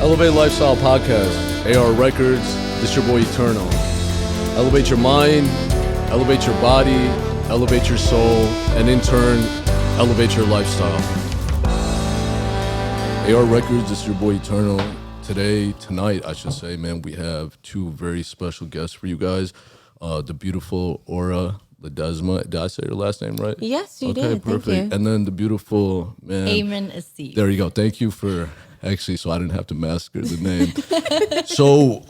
Elevate Lifestyle Podcast, AR Records, this your boy Eternal. Elevate your mind, elevate your body, elevate your soul, and in turn, elevate your lifestyle. AR Records, this is your boy Eternal. Tonight, I should say, man, we have two very special guests for you guys. The beautiful Aura Ledesma. Did I say your last name right? Yes, you did. Okay, perfect. Thank you. And then the beautiful, man. Amen Asif. There you go. Thank you for actually, so I didn't have to massacre the name. So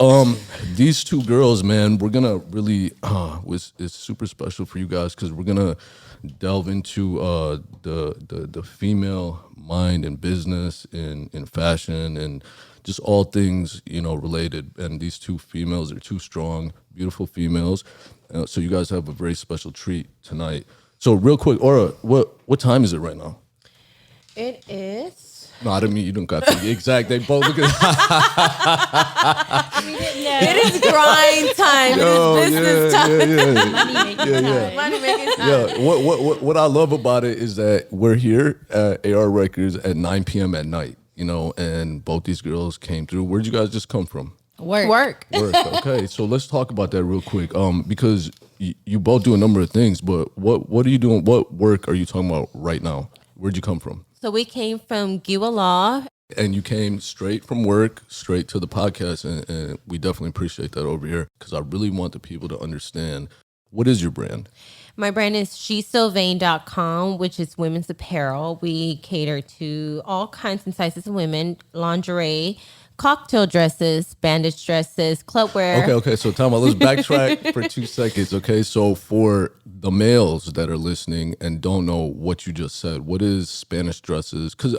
these two girls, man, we're gonna really it's super special for you guys because we're gonna delve into the female mind in business, in fashion, and just all things related. And these two females are two strong, beautiful females. So you guys have a very special treat tonight. So real quick, Aura, what time is it right now? It is. No, I didn't mean you don't got the exact. They both look at. It is grind time. It is business time. Money making time. Yeah. What I love about it is that we're here at AR Records at 9 p.m. at night. And both these girls came through. Where'd you guys just come from? Work. Okay, so let's talk about that real quick. Because you both do a number of things, but what are you doing? What work are you talking about right now? Where'd you come from? So we came from Giwa Law. And you came straight from work, straight to the podcast, and we definitely appreciate that over here because I really want the people to understand, what is your brand? My brand is shesovvain.com, which is women's apparel. We cater to all kinds and sizes of women, lingerie, cocktail dresses, bandage dresses, clubwear. Okay. So Tom, let's backtrack for 2 seconds. Okay, so for the males that are listening and don't know what you just said, what is Spanish dresses? Because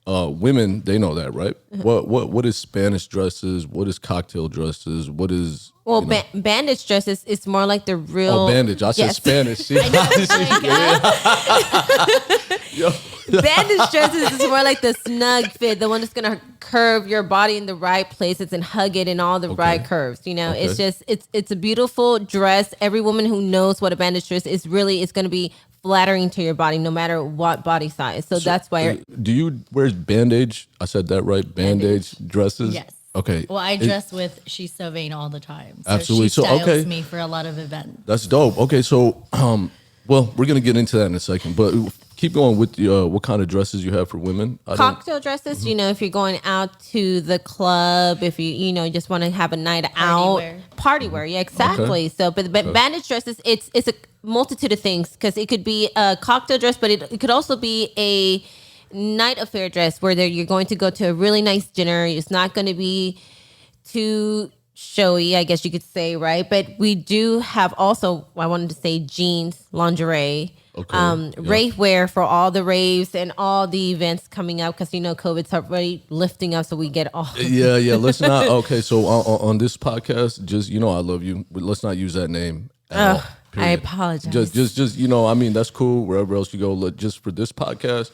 women, they know that, right? What is Spanish dresses? What is cocktail dresses? What is bandage dresses is more like the real bandage. I said Spanish. See? Yo. Bandage dresses is more like the snug fit, the one that's gonna curve your body in the right places and hug it in all the right curves. It's just it's a beautiful dress. Every woman who knows what a bandage dress is really is gonna be flattering to your body, no matter what body size. So that's why. Do you wear bandage? I said that right. Bandage dresses. Yes. Okay. Well, I dress with She's So Vain all the time. So absolutely. She styles me for a lot of events. That's dope. Okay, so well, we're gonna get into that in a second, but keep going with what kind of dresses you have for women. Cocktail dresses. Mm-hmm. If you're going out to the club, if you just want to have a night out, party wear. Yeah, exactly. Okay. So, but bandage dresses, it's a multitude of things because it could be a cocktail dress, but it could also be a night affair dress where you're going to go to a really nice dinner. It's not going to be too showy, I guess you could say, right? But we do have also, I wanted to say, jeans, lingerie, rave wear for all the raves and all the events coming up because COVID's already lifting up, so we get all. Yeah. Let's not. Okay, so on this podcast, just I love you. But let's not use that name. I apologize. Just that's cool. Wherever else you go, just for this podcast.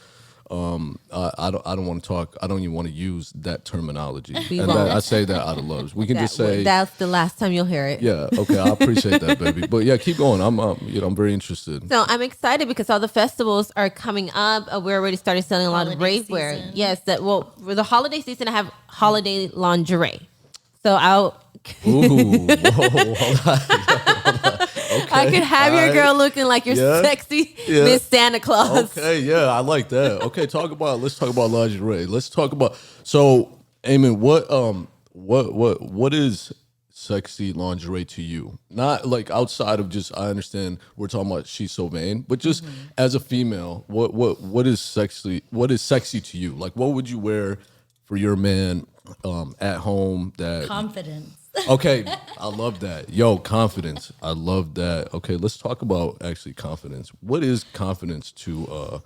I don't want to talk. I don't even want to use that terminology. I say that out of love. We can just say that's the last time you'll hear it. Yeah. Okay. I appreciate that, baby. But yeah, keep going. I'm very interested. So I'm excited because all the festivals are coming up. We're already started selling a lot of rave wear. Yes. For the holiday season, I have holiday lingerie. So Ooh. Whoa. Hold on. Okay. I could have your girl looking like your sexy Miss Santa Claus. Okay, yeah, I like that. Okay, let's talk about lingerie. Let's talk about. So, Eamon, what is sexy lingerie to you? Not like outside of just. I understand we're talking about She's So Vain, but just as a female, what is sexy? What is sexy to you? Like, what would you wear for your man at home? That confidence. Okay, I love that. Yo, confidence. I love that. Okay, let's talk about actually confidence. What is confidence to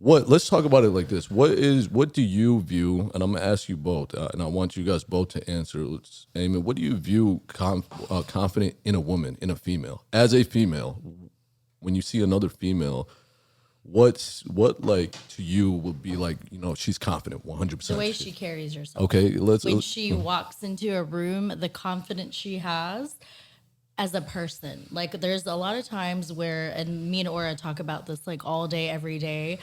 let's talk about it like this. What do you view, and I'm gonna ask you both, and I want you guys both to answer. Eamon, what do you view confident in a woman, in a female? As a female, when you see another female, what to you would be like, she's confident 100%. The way she carries herself. Okay, when she walks into a room, the confidence she has, as a person. Like there's a lot of times where, and me and Aura talk about this like all day, every day,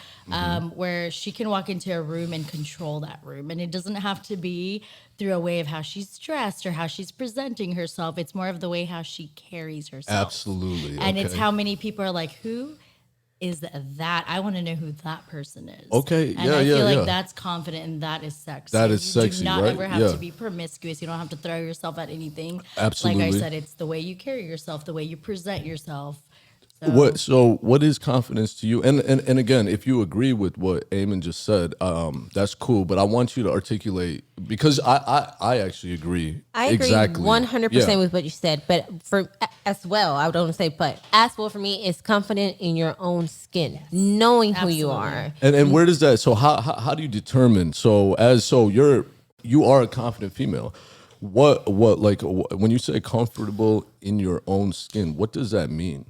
where she can walk into a room and control that room. And it doesn't have to be through a way of how she's dressed or how she's presenting herself. It's more of the way how she carries herself. Absolutely. And it's how many people are like, who is that? I want to know who that person is. Okay, and I feel yeah. like that's confident and that is sexy. That is You sexy, do not right? ever have Yeah. to be promiscuous. You don't have to throw yourself at anything. Absolutely. Like I said, it's the way you carry yourself, the way you present yourself. So, So what is confidence to you? And again, if you agree with what Eamon just said, that's cool. But I want you to articulate, because I actually agree. I agree exactly 100% with what you said, but for as well, I don't say but. As well for me is confident in your own skin, knowing who you are. And where does that? So how do you determine? So you are a confident female. What like when you say comfortable in your own skin? What does that mean?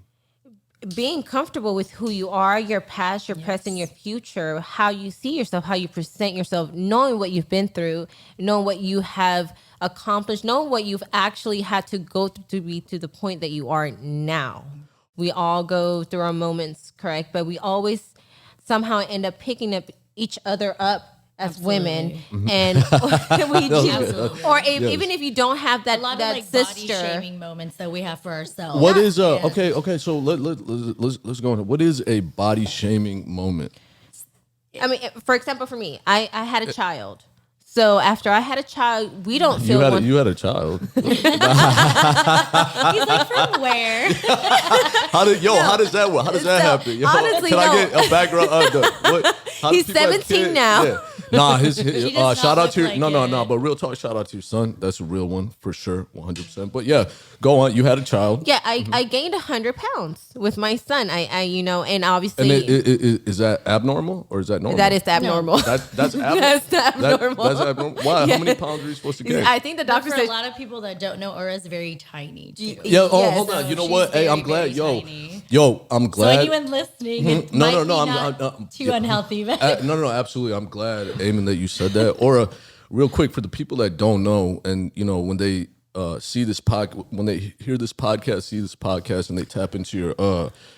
Being comfortable with who you are, your past, your present, your future, how you see yourself, how you present yourself, knowing what you've been through, knowing what you have accomplished, knowing what you've actually had to go through to be to the point that you are now. We all go through our moments, correct? But we always somehow end up picking up each other up as women, and we do, or even if you don't have that, a lot that of like sister. body shaming moments that we have for ourselves. What is okay? So let's go on. What is a body shaming moment? I mean, for example, for me, I had a child. So after I had a child, we don't feel You had a child. He's like, from where? How does that work? How does that happen? Yo, honestly, can I get a background? He's 17 now. Yeah. Nah, his does not shout out look to like no, it. but real talk, shout out to your son. That's a real one for sure, 100%. But yeah, go on. You had a child. Yeah, I gained 100 pounds with my son. I and obviously, And is that abnormal or is that normal? that is abnormal. That's abnormal. That's abnormal. That's abnormal. Why? Yeah. How many pounds are you supposed to gain? I think the But doctor for said a lot of people that don't know, Aura's very tiny too. Yeah. Oh, Yes. hold on. You know She's what? Hey, I'm very, glad. very tiny. Yo, I'm So glad. anyone listening, it No, might no, be no, I'm not too unhealthy, but no, absolutely. I'm glad, Eamon, that you said that. Or real quick, for the people that don't know, and when they see this when they hear this podcast, see this podcast, and they tap into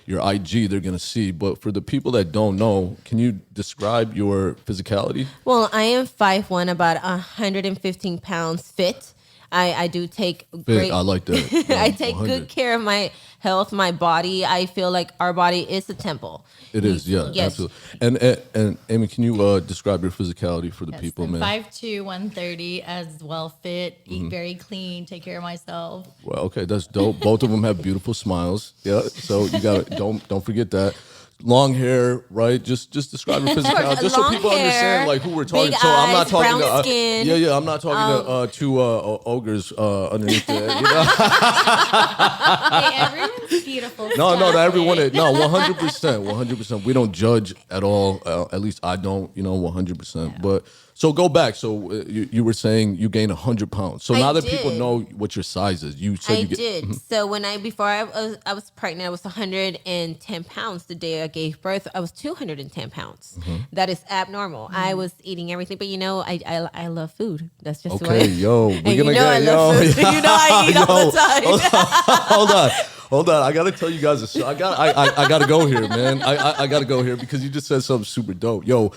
your IG, they're gonna see. But for the people that don't know, can you describe your physicality? well, I am 5'1", about 115 pounds fit. I do take great. I like that. I take 100. good care of my health, my body. I feel like our body is a temple. It is, yeah, Yes. absolutely. And Amy, can you describe your physicality for the people, man? 5'2", 130, as well fit, eat very clean, take care of myself. Well, okay, that's dope. Both of them have beautiful smiles. Yeah, so you got to don't forget that. Long hair, right? Just describe your physicality, just so long people hair, understand like who we're talking. big So I'm not eyes, talking brown to skin. yeah. I'm not talking to two ogres underneath there. Hey, everyone's beautiful. No, Stop everyone. it. No, 100%. We don't judge at all. At least I don't. 100%. But so go back. So you were saying you gained 100 pounds. So I now that people did. know what your size is, you said I you get. did. So before I was pregnant, I was 110 pounds. The day I gave birth, I was 210 pounds. That is abnormal. I was eating everything, but I love food. That's just the way. Okay, yo, we're And gonna I get love yo. food. I eat all the time. Hold on. I gotta tell you guys. I gotta go here, man. I gotta go here because you just said something super dope. Yo,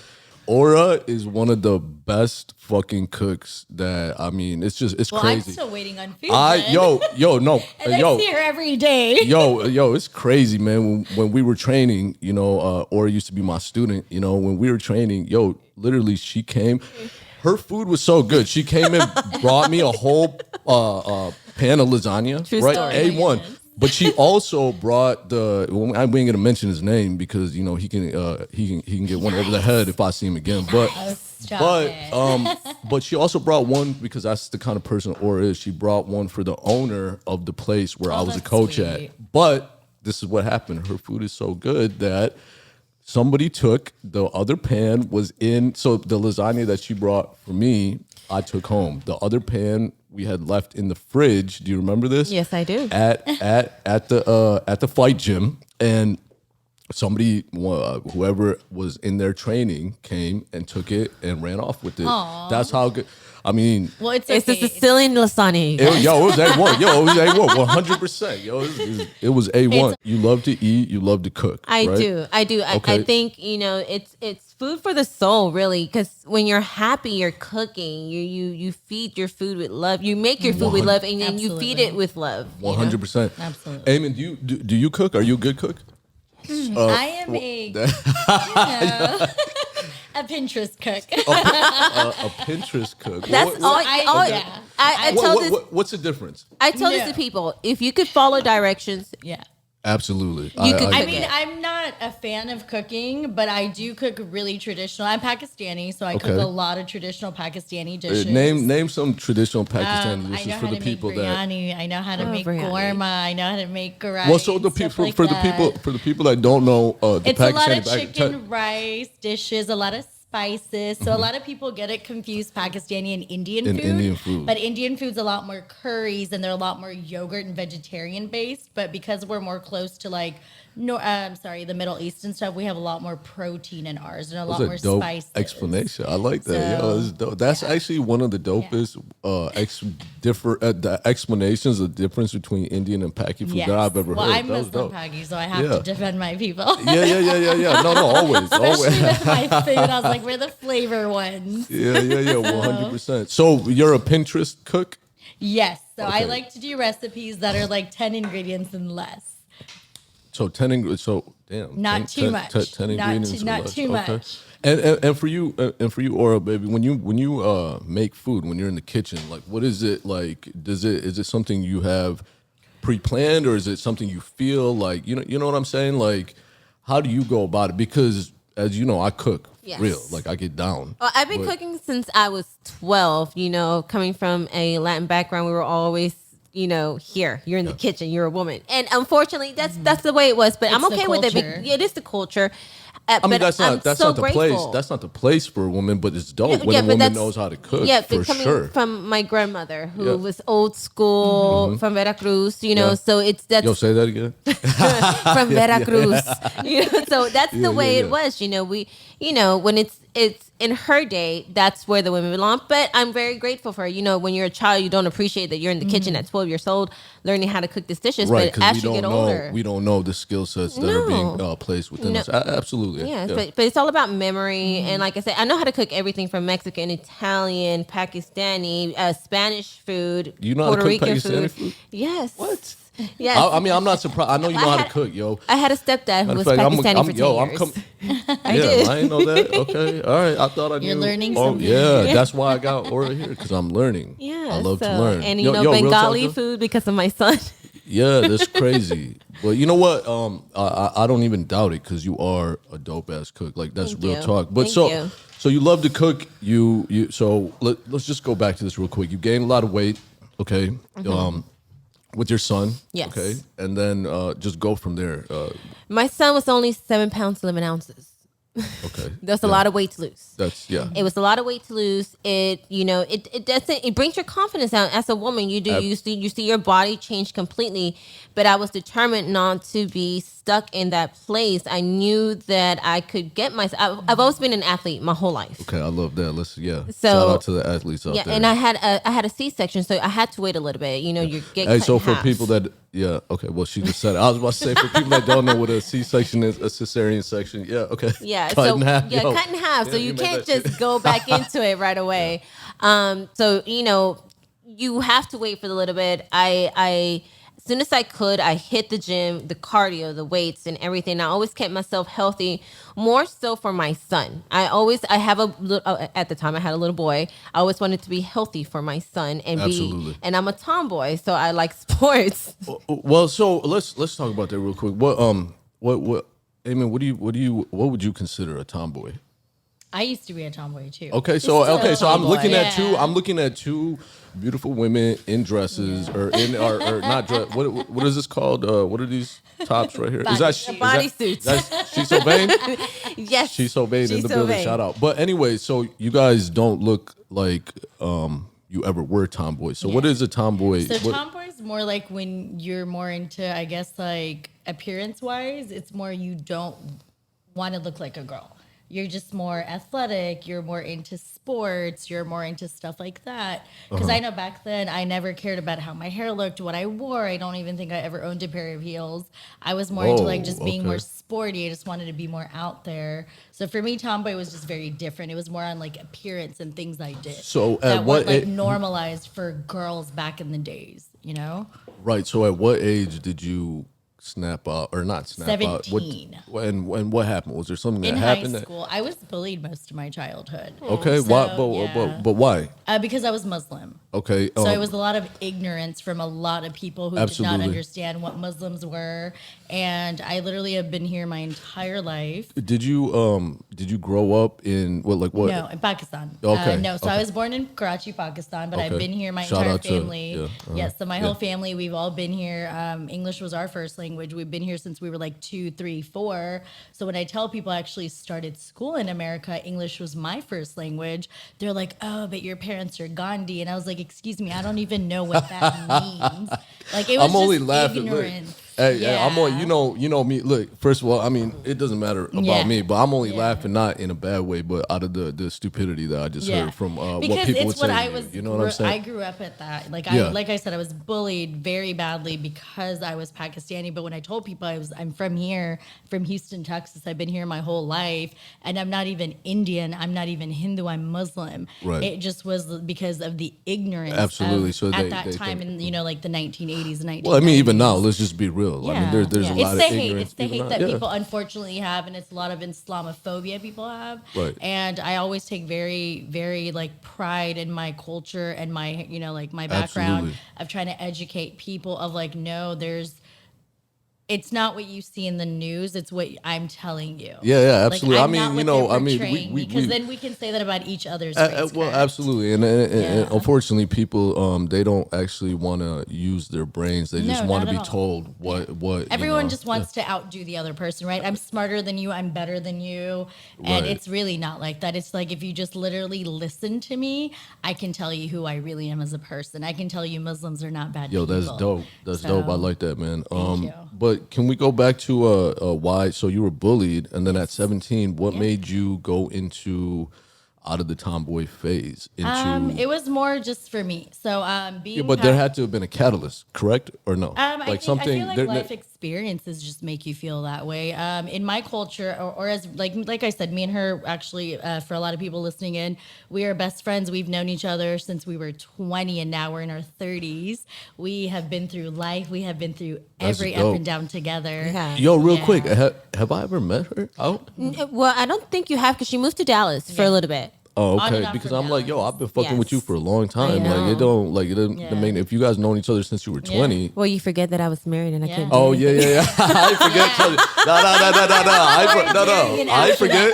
Aura is one of the best fucking cooks that it's Well, I'm crazy. still waiting on food. then. No, and I'm here every day. yo, it's crazy, man. When we were training, Aura used to be my student. When we were training, literally she came. Her food was so good. She came and brought me a whole pan of lasagna. True right, story. A1. But she also brought I ain't gonna mention his name because he can get one over the head if I see him again. But but she also brought one because that's the kind of person Aura is. She brought one for the owner of the place where I was a that's coach sweet. at. But this is what happened. Her food is so good that somebody took the other pan was in. So the lasagna that she brought for me, I took home. The other pan we had left in the fridge. Do you remember this? Yes, I do. At the fight gym, and somebody, whoever was in their training, came and took it and ran off with it. Aww. That's how good. I mean, Well, It's the okay. Sicilian lasagna. You guys. it was A1. Yo, it was A1, 100%. Yo, it was A1. You love to eat. You love to cook. I right? do. I Okay. think it's food for the soul, really, because when you're happy, you're cooking. You feed your food with love. You make your food with love, and then you feed Absolutely. it with love. 100%. Absolutely. Eamon, do you cook? Are you a good cook? I am a Pinterest cook. A Pinterest cook. That's What- all. yeah. I tell this. what's the difference? I tell this No. to people. If you could follow directions, Yeah. Absolutely. You could I cook mean, it. I'm not a fan of cooking, but I do cook really traditional. I'm Pakistani, so I cook Okay. a lot of traditional Pakistani dishes. Name some traditional Pakistani I dishes know for how the to people make that. biryani. I know how to make biryani. korma. I know how to make garai. Well, so the people for the people that don't know the It's Pakistani a lot of bag- chicken, rice dishes, a lot of spices. So a lot of people get it confused, Pakistani and Indian And food. Indian food. But Indian food's a lot more curries and they're a lot more yogurt and vegetarian based. But because we're more close to like the Middle East and stuff, we have a lot more protein in ours and a lot That's more a dope spices. explanation. I like that. So, Yo, that's dope. That's actually one of the dopest the explanations of the difference between Indian and Paki food Yes. that I've ever Well, heard. I'm That was Muslim dope. Paki, so I have Yeah. to defend my people. Yeah. No, always, Especially always. with my food, I was like, we're the flavor ones. Yeah, 100%. So you're a Pinterest cook? Yes. So I Okay. like to do recipes that are like 10 ingredients and less. So 10 ingredients. So damn, Not too much. 10 Not ingredients. too- or not less. too Okay. much. And for you, Aura, baby, when you make food, when you're in the kitchen, like what is it like? Is it something you have pre-planned, or is it something you feel like you know what I'm saying? Like, how do you go about it? Because as you know, I cook Yes. real, like I get down. Well, I've been But- cooking since I was 12. Coming from a Latin background, we were always, here. You're in the kitchen. You're a woman, and unfortunately, that's the way it was. But I'm It's the okay with it. culture. It is the culture. I mean, but that's I'm not so the grateful. place. That's not the place for a woman, but it's dope Yeah, when a but woman that's- knows how to cook. Yeah, for but coming sure. from my grandmother, who Yeah. was old school from Veracruz, Yeah. so that's Yo, say that again. from Veracruz. So that's the way yeah. it was. When it's in her day, that's where the women belong. But I'm very grateful for her. When you're a child, you don't appreciate that you're in the kitchen at 12 years old learning how to cook these dishes. Right, But as because you get older, we don't know the skill sets that are being No. placed within No. us. Absolutely. yeah, but it's all about memory. And like I said, I know how to cook everything from Mexican, Italian, Pakistani, Spanish food, You know how to Puerto cook Rican Pakistani food? Yes. What? Yes. I mean, I'm not surprised. I know you know how to had- cook, yo. I had a stepdad who Matter was of fact, Pakistani for 10 years. I did. didn't know that. Okay, all right. I thought I knew. You're learning Oh, something. yeah, that's why I got Aura here, because I'm learning. Yeah, I love to so- learn. And Yo, real talk, Bengali though. food because of my son. Yeah, that's crazy. But you know what? I don't even doubt it, because you are a dope ass cook. Like that's Thank real you. talk. But Thank you. so you love to cook. So let's just go back to this real quick. You gained a lot of weight, okay? With your son, Mm-hmm. Yes. okay, and then just go from there. My son was only 7 pounds 11 ounces. Okay, That's a lot of weight to lose. That's It was a lot of weight to lose. It brings your confidence down as a woman. You see your body change completely. But I was determined not to be stuck in that place. I knew that I could get myself. I've always been an athlete my whole life. Okay, I love that. So- shout out to the athletes out Yeah, there. and I had a C-section, so I had to wait a little bit. You get Hey, cut so in for half. people that, okay, well, she just said it. I was about to say, for people that don't know what a C-section is, a cesarean section, okay. Yeah, Cut in half, yeah, yo. cut in half. Yeah, So you made can't that just shit. go back into it right away. So you have to wait for a little bit. I as soon as I could, I hit the gym, the cardio, the weights, and everything. I always kept myself healthy, more so for my son. At the time I had a little boy. I always wanted to be healthy for my son and Absolutely. and I'm a tomboy, so I like sports. Well, so let's talk about that real quick. Eamon, what would you consider a tomboy? I used to be a tomboy too. Okay, so I'm tomboy. looking at Yeah. I'm looking at two beautiful women in dresses or not dress. What is this called? What are these tops right here? Bodysuits. She's so vain. Yes, She's so vain in she's the so building. vain. Shout out. But anyway, so you guys don't look like you ever were tomboys. So what is a tomboy? So What- tomboy's more like when you're more into, I guess, like appearance wise, it's more you don't want to look like a girl. you're just more athletic, you're more into sports, you're more into stuff like that. Because I know back then I never cared about how my hair looked, what I wore. I don't even think I ever owned a pair of heels. I was more into like just being more sporty. I just wanted to be more out there. So for me, tomboy was just very different. It was more on like appearance and things I did. So that at what were like normalized for girls back in the days, you know? Right. So at what age did you snap out or not snap 17. out? When what happened? Was there something that In happened? high school, I was bullied most of my childhood. Okay. So, Why? yeah. But why? Because I was Muslim. Okay. So it was a lot of ignorance from a lot of people who did Absolutely. not understand what Muslims were. And I literally have been here my entire life. Did you grow up in what? No, in Pakistan. Okay. No, so I was born in Karachi, Pakistan, but I've been here my Shout entire out to- family. yeah, Yes, so my whole family, we've all been here. English was our first language. We've been here since we were like 2, 3, 4. So when I tell people I actually started school in America, English was my first language. They're like, "Oh, but your parents are Gandhi," and I was like, "Excuse me, I don't even know what that means." Like it was I'm only just laughing. Look, ignorant. hey, I'm on. Yeah. You know me. Look, first of all, I mean, it doesn't matter about Yeah. me, but I'm only Yeah. laughing not in a bad way, but out of the stupidity that I just heard from what because people would it's what say. I to was. you know what I'm saying? I grew up at that. Like Yeah. like I said, I was bullied very badly because I was Pakistani. But when I told people I'm from here, from Houston, Texas. I've been here my whole life, and I'm not even Indian. I'm not even Hindu. I'm Muslim. Right. It just was because of the ignorance. Absolutely. So at they that time think- in like the 1980s, 1990s. Well, I mean, even now, let's just be real. I mean, there's a It's lot the of hate. ignorance. It's the even hate now. that Yeah. people unfortunately have, and it's a lot of Islamophobia people have. Right. And I always take very, very like pride in my culture and my, like my background Absolutely. of trying to educate people of like, no, it's not what you see in the news. It's what I'm telling you. Yeah, Like, absolutely. I'm I mean, not what you know, they're I mean, portraying, because then we can say that about each other's race. well, correct? absolutely, and unfortunately, people they don't actually want to use their brains. They just No, want not to at be all. told what. Everyone you know. just wants to outdo the other person, right? I'm smarter than you. I'm better than you. And Right. it's really not like that. It's like if you just literally listen to me, I can tell you who I really am as a person. I can tell you Muslims are not bad Yo, people. that's dope. That's So, dope. I like that, man. Thank you. But can we go back to why? So you were bullied, and then at 17, what made you go into out of the tomboy phase into? It was more just for me. So being Yeah, but there had to have been a catalyst, correct or no? I feel like life experiences just make you feel that way. In my culture, or as like I said, me and her actually, for a lot of people listening in, we are best friends. We've known each other since we were 20, and now we're in our 30s. We have been through life. We have been through That's every dope. up and down together. Yeah. Yo, real Yeah. quick, have I ever met her out? Well, I don't think you have, because she moved to Dallas for a little bit. Oh, On and okay. off Because from I'm like, yo, Dallas. I've been fucking with you Yes. for a long time. I Like, it know. doesn't. I mean, if you guys known each other since you were 20. Well, you forget that I was married and I Yeah. couldn't. Oh yeah. I forget. No. I forget.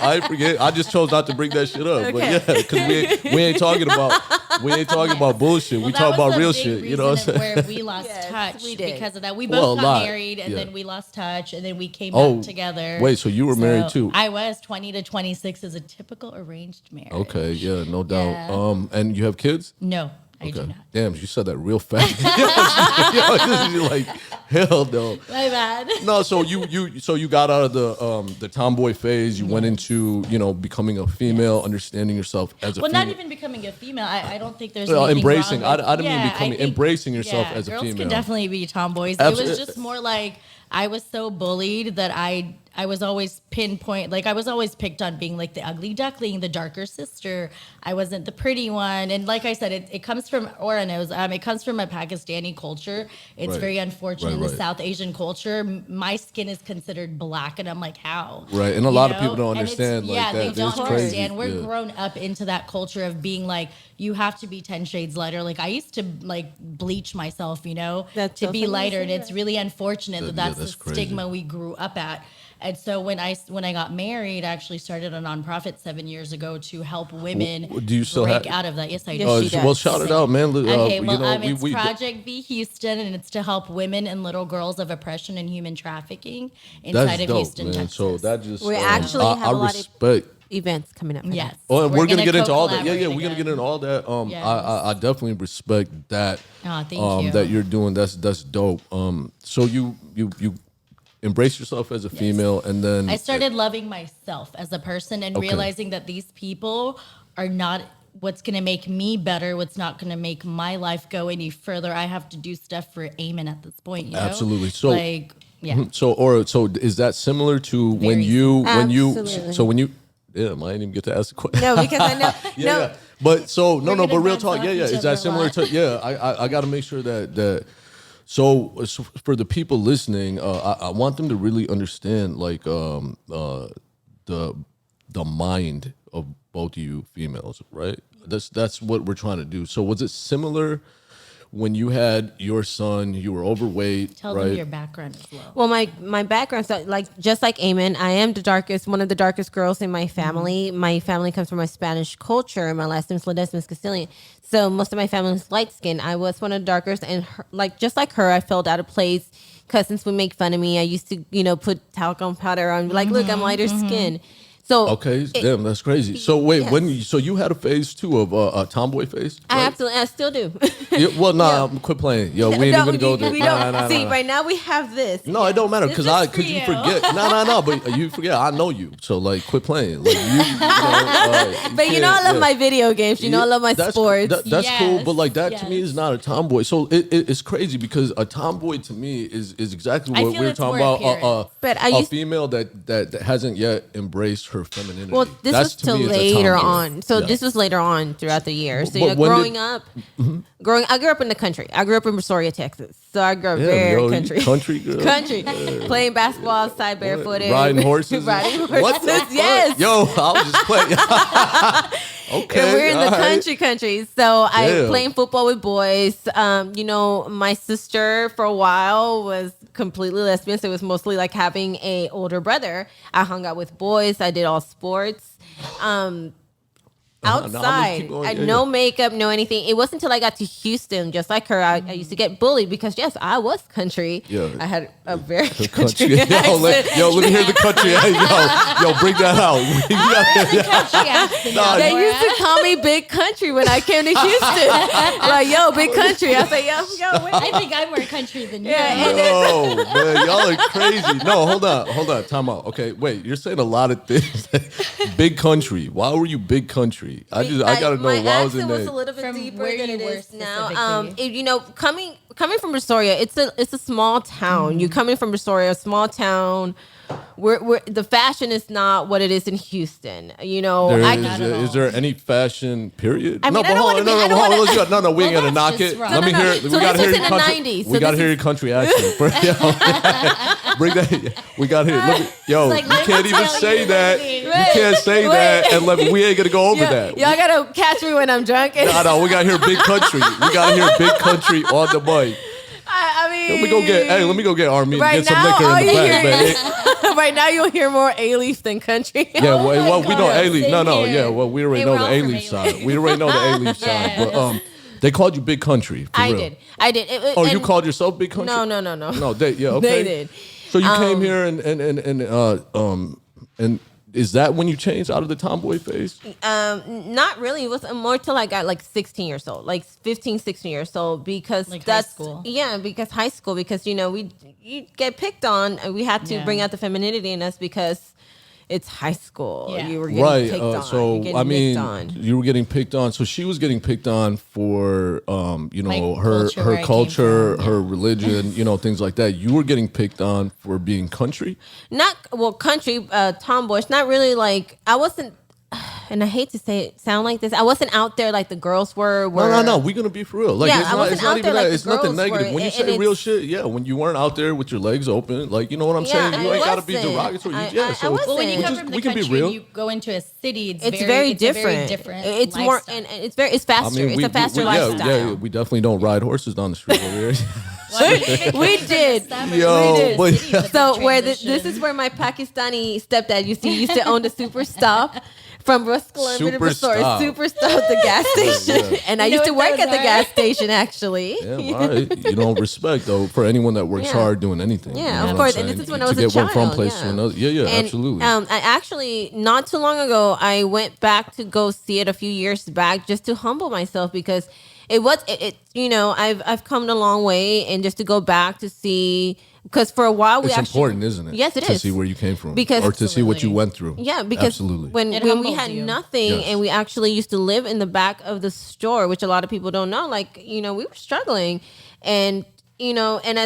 I forget. I just chose not to bring that shit up. But yeah, because we ain't talking about bullshit. We Well, that talk was about a real big shit. You know what I'm reason saying? Where we lost Yes, touch we did. because of that. We Well, both a got lot. married, and Yeah. then we lost touch, and then we came Oh, back together. wait, so you were married too? I was 20 to 26 is a typical arranged marriage. Okay, yeah, no doubt. Yeah. And you have kids? No, I do Okay. not. Damn, you said that real fast. You're like, hell no. My bad. No, so you got out of the tomboy phase. You went into becoming a female, understanding yourself as a Well, female. not even becoming a female. I don't think there's Well, anything embracing. wrong with, I didn't mean Yeah, becoming. I think- Embracing yourself yeah, as a girls female. can definitely be tomboys. It Absolutely. was just more like I was so bullied that I was always I was always picked on being like the ugly duckling, the darker sister. I wasn't the pretty one. And like I said, it comes from, Aura knows, it comes from a Pakistani culture. It's Right. very unfortunate. In Right. the South Asian culture, my skin is considered black. And I'm like, how? Right, and a You lot of know? people don't And it's- understand, like, yeah, that. they don't It's crazy. understand. We're Yeah. grown up into that culture of being like, you have to be 10 shades lighter. Like I used to like bleach myself, That's to so be funny lighter. you And say it's that. really unfortunate that that's that's the crazy. stigma we grew up at. And so when I got married, I actually started a nonprofit 7 years ago to help women Do you still break have? out of that. Yes, I do. Yes, she Well, does. shout it out, man. Okay, well, it's we Project Be Houston, and it's to help women and little girls of oppression and human trafficking that's inside of dope, Houston, man. Texas. So that just We actually have I a lot of- respect. Events coming up. for Yes. that. Oh, and we're gonna get into all that. Yeah, co-collaborate we're gonna get again. into all that. Yes. I definitely respect that. Aw, thank you. That you're doing. That's dope. So you embrace yourself as a female, and then I started loving myself as a person and realizing that these people are not what's going to make me better, what's not going to make my life go any further. I have to do stuff for Eamon at this point, you know? Absolutely. So, like, yeah. So is that similar to when you, yeah, I didn't even get to ask the question. No, because I know. Yeah. But so, We're but gonna real bounce talk. off Yeah. each Is other that a similar lot. to, I got to make sure so for the people listening, I want them to really understand like the mind of both of you females, right? That's what we're trying to do. So was it similar when you had your son? You were overweight, Tell right? them your background as well. Well, my background, so like just like Eamon, I am one of the darkest girls in my family. Mm-hmm. My family comes from a Spanish culture, and my last name is Ledesma Castilian. So most of my family is light skinned. I was one of the darkest, and just like her, I felt out of place. Cousins would make fun of me. I used to, put talcum powder on, like, look, I'm lighter skin. So Okay, damn, that's crazy. So wait, yes. so you had a phase too of a tomboy phase? I right? absolutely, I still do. Yeah, well, quit playing. Yo, we ain't even gonna go there. We don't. Nah. See, right now we have this. No, it don't matter This because is for you you. forget. No, but you forget. I know you, so like, quit playing. Like But I love my video games. I love my That's- sports. That's cool, Yes, but like that to me yes. is not a tomboy. So it's crazy because a tomboy to me is exactly I what feel we were it's talking more about. appearance. But I a used- female that hasn't yet embraced her femininity. Well, this That's, was to till me, is a later tomboy. on. So Yeah. this was later on throughout the years. So But when growing did- up, I grew up in the country. I grew up in Brazoria, Texas. So I grew up Damn, very yo, you country. country girl. Country. Playing basketball outside barefooted. Riding horses. Riding horses. What the fuck? Yes. Yo, I was just playing. Okay, And we're in the all right. country. So I Damn. playing football with boys. My sister for a while was completely lesbian. So it was mostly like having a older brother. I hung out with boys. I did all sports. No, I'm gonna Outside, keep going. I Yeah, no yeah. makeup, no anything. It wasn't until I got to Houston, just like her, I used to get bullied because yes, I was country. Yeah. I had a very Country. country Yo, accent. let me hear the country. Yo, bring that out. They used to call me Big Country when I came to Houston. Like, yo, Big Country. I say, yo, wait. I think I'm more country than you. Yeah, Yo, man, y'all are crazy. No, hold on, time out. Okay, wait, you're saying a lot of things. Big country. Why were you big country? I gotta know my why was it accent was named? a little bit From deeper where than you it were is now. specifically. Coming from Brazoria, it's a small town. You're coming from Brazoria, a small town. Where the fashion is not what it is in Houston. Is there any fashion period? I mean, I don't hold wanna on, be- I don't wanna- no, we ain't Well, gonna knock that's it. just wrong. Let me No. hear. So We gotta this hear was your in the country. 90s. We So gotta this hear your is- country accent. Bring that. We gotta hear. Yo, like, you let me can't even tell say you that. what it You is. can't say Wait. that, and we ain't gonna go over that. Y'all gotta catch me when I'm drunk. No, we gotta hear big country. We gotta hear big country on the mic. I mean, Let me go get Armin. Right Get some now, liquor all in the you back, hear baby. right now you'll hear more A-Leaf than country. Yeah, Oh my well, we know God, A-Leaf. same No, here. yeah, well, we already Hey, know we're the all from A-Leaf side. A-Leaf. We already know the A-Leaf side. But they called you Big Country. For I real. did. Oh, you called yourself Big Country? No. No, okay. They did. So you came here and is that when you changed out of the tomboy phase? Not really. It was more till I got like 16 years old, like 15, 16 years old, because Like that's high school. Yeah, because high school, because you get picked on. And we had to Yeah. bring out the femininity in us because it's high school. Yeah. You were getting Right. picked on. You're So getting I mean, picked on. you were getting picked on. So she was getting picked on for My her culture, where I came culture, from, her religion, things like that. You were getting picked on for being country. Not well, country, tomboyish. Not really like I wasn't. And I hate to sound like this. I wasn't out there like the girls were. No. We're gonna be for real. Like Yeah, it's I not, wasn't it's not out even there that. like the It's nothing girls negative. were, When you and say real it's- shit, yeah. When you weren't out there with your legs open, like you know what I'm saying. Yeah, You I ain't gotta be wasn't. derogatory. I So wasn't. Well, when you We come just- from we the can be country real. and you go into a city, It's very different. A very different. It's more lifestyle. and it's faster. It's a faster lifestyle. Yeah, we definitely don't ride horses down the street over here. We did. Yo, but- So this is where my Pakistani stepdad used to own the Super Stop from West Columbia to Super Brazoria. Stop. Super Stop, the gas station, and I You know used to what work those at the are? gas station actually. Yeah, all right. Respect though for anyone that works Yeah. hard doing anything. Yeah, you know of what I'm course. saying? And this is when to I was a get one from child, place yeah. to another. Yeah, And, absolutely. I actually not too long ago I went back to go see it a few years back just to humble myself because I've come a long way, and just to go back to see Because for a while it's important, isn't it? Yes, it to is. see where you came from, Because or to see what you went through. Yeah, because absolutely. when we humbles had you. nothing Yes. and we actually used to live in the back of the store, which a lot of people don't know, like, you know, we were struggling, and you know, and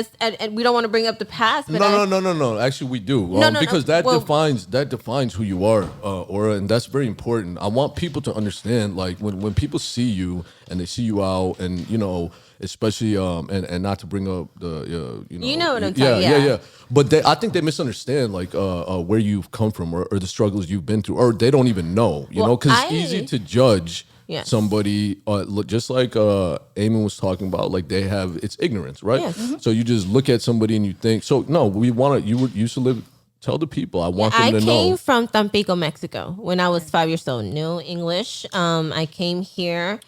we don't want to bring up the past, but No. Actually, we do. No. Because that Well- defines who you are, Aura, and that's very important. I want people to understand, like, when people see you and they see you out, and you know, especially and not to bring up the You know what I'm talking about. Yeah. But I think they misunderstand, like, where you've come from, or the struggles you've been through, or they don't even know, you Well, know, because it's easy to judge. Yes. Somebody, just like Eamon was talking about, like it's ignorance, right? Yes. So you just look at somebody and you think, so no, we want to. You used to live. Tell the people. I want them to know. I came from Tampico, Mexico, when I was 5 years old. No English. I came here,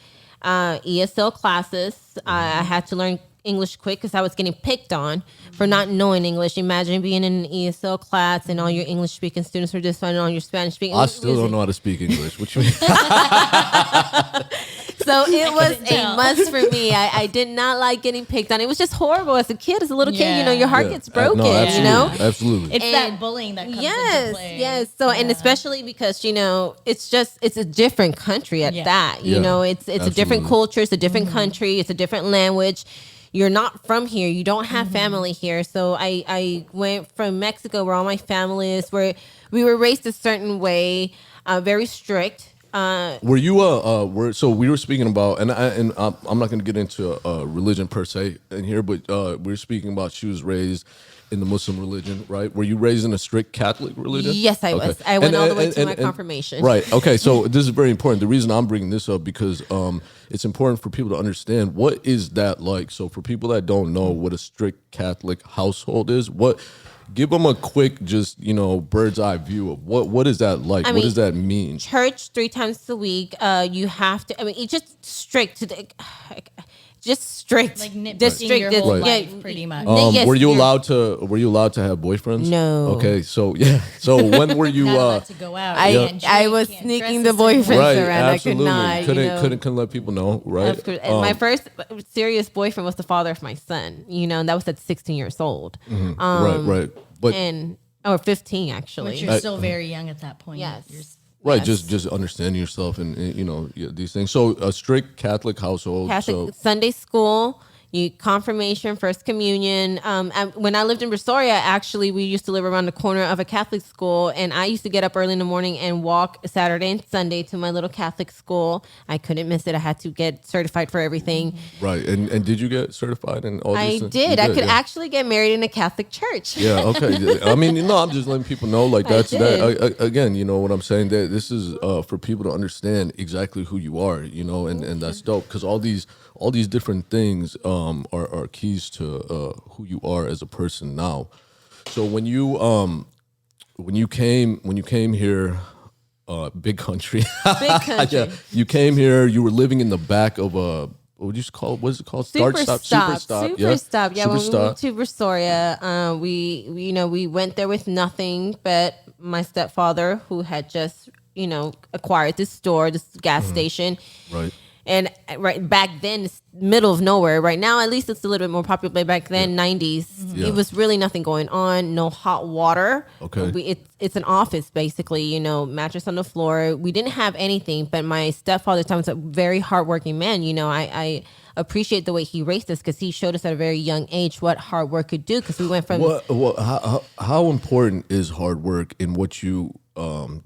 ESL classes. I had to learn English quick because I was getting picked on for not knowing English. Imagine being in an ESL class and all your English speaking students were just finding all your Spanish speaking. I still don't know how to speak English. What you mean? So it was a must for me. I did not like getting picked on. It was just horrible as a kid, as a little kid. You know, your heart gets broken. No, absolutely, you know, absolutely. It's that bullying that comes into play. Yes. So, and especially because, you know, it's a different country at that. You know, it's a different culture. It's a different country. It's a different language. You're not from here. You don't have family here. So I went from Mexico, where all my family is, where we were raised a certain way, very strict. Were you so we were speaking about, and I'm not going to get into religion per se in here, but we were speaking about she was raised in the Muslim religion, right? Were you raised in a strict Catholic religion? Yes, I was. I went all the way to my confirmation. Right. Okay. So this is very important. The reason I'm bringing this up because it's important for people to understand what is that like. So for people that don't know what a strict Catholic household is, give them a quick, just, you know, bird's eye view of what is that like? What does that mean? Church 3 times a week. You have to. I mean, it's just strict. Just strict. Like just nitpicking your whole Right. life, pretty much. Yes, were you allowed to have boyfriends? No. Okay, so yeah. So when were you Not allowed to go out. I was sneaking the boyfriends right, around. absolutely. I could not. Couldn't let people know, right? And my first serious boyfriend was the father of my son. You know, and that was at 16 years old. Right. But or 15 actually. Which you're still very young at that point. Yes. right, just understanding yourself and you know, these things. So a strict Catholic household. Catholic Sunday school, confirmation, first communion. And when I lived in Brasoria, actually, we used to live around the corner of a Catholic school, and I used to get up early in the morning and walk Saturday and Sunday to my little Catholic school. I couldn't miss it. I had to get certified for everything. Right, and did you get certified and all these I things? did. I could actually get married in a Catholic church. Yeah, okay. I mean, I'm just letting people know, like, that's that. Again, you know what I'm saying? That this is for people to understand exactly who you are, you know, and that's dope because all these different things are keys to who you are as a person now. So when you came here, big country, Big country. yeah, you came here. You were living in the back of a. What would you call? What is it called? Super stop. Yeah, Super when stop. we moved to Brasoria, we went there with nothing but my stepfather, who had just acquired this store, this gas station. Right. And right back then, it's middle of nowhere. Right now, at least it's a little bit more popular. But back then, 90s, it was really nothing going on. No hot water. Okay. It's an office, basically, mattress on the floor. We didn't have anything. But my stepfather was a very hardworking man. I appreciate the way he raised us because he showed us at a very young age what hard work could do. Because we went from... How important is hard work in what you...